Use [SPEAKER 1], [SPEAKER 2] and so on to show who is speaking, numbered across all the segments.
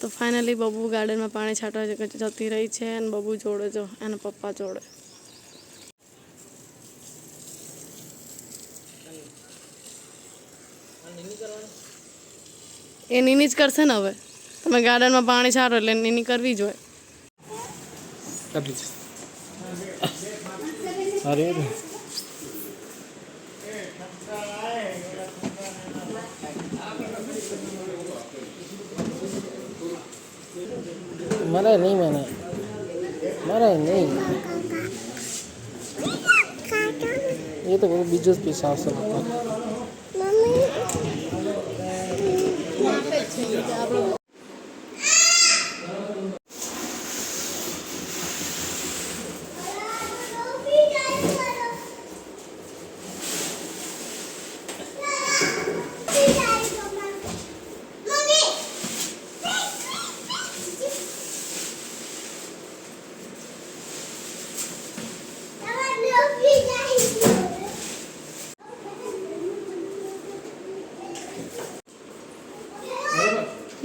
[SPEAKER 1] તો ફાઇનલી બબુ ગાર્ડનમાં પાણી છાંટવા જતી રહી છે અને બબુ જોડે જો એના પપ્પા જોડે. એ નીની જ કરશે ને હવે. તમે ગાર્ડનમાં પાણી છાંટો એટલે નીની કરવી જ હોય.
[SPEAKER 2] અરે मरा नहीं मैंने मरा नहीं ये तो बीजो पीस आवश्यक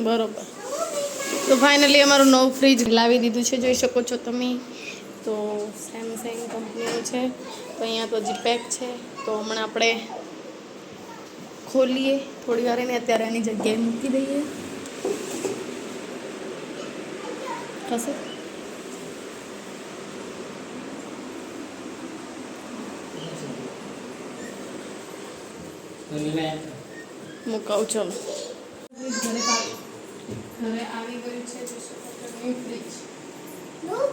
[SPEAKER 1] બરોબર. તો ફાઇનલી અમારું નવું ફ્રીજ લાવી દીધું છે, જોઈ શકો છો તમે. તો સેમસંગ કંપનીનું છે. તો અહીંયા તો હજી પેક છે. તો હમણાં આપણે ખોલીએ થોડી વાર એને અત્યારે એની જગ્યાએ મૂકી દઈએ. થશે મુકાવું. ચલો ઘરે આવી ગયું છે. ન્યૂ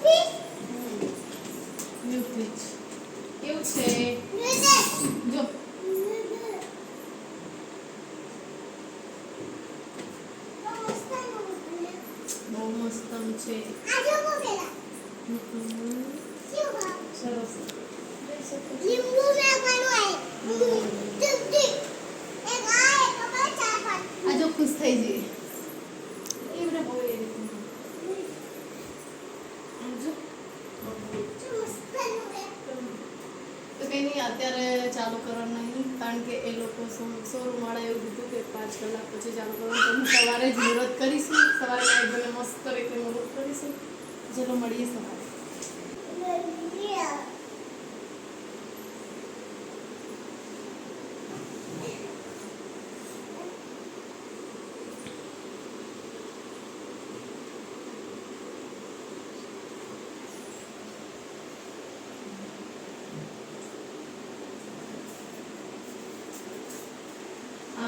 [SPEAKER 1] ફ્રીજ કેવું છે જો. બહુ મસ્ત છે. સરસ. આ જો ખુશ થઈ જઈએ. તો કંઈ નહીં, અત્યારે ચાલુ કરવાનું નહીં, કારણ કે એ લોકો શોરૂમ વાળા એવું કીધું કે 5 કલાક પછી ચાલુ કરવાનું. તો સવારે જ મુહૂર્ત કરીશું. સવારે એકદમ મસ્ત રીતે મુહૂર્ત કરીશું. ચલો મળીએ સવારે.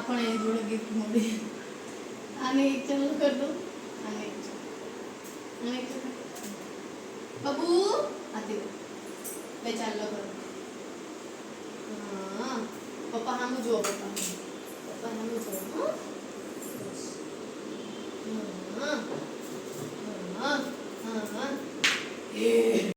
[SPEAKER 1] આપણે એ જોડે ગીત મળી. આને એક ચાલુ કર દો. આને એક બબુ આતી બે ચાલુ કરો. હા પપ્પા સામું જુઓ. પપ્પા સામું જુઓ. હા હા હા હા.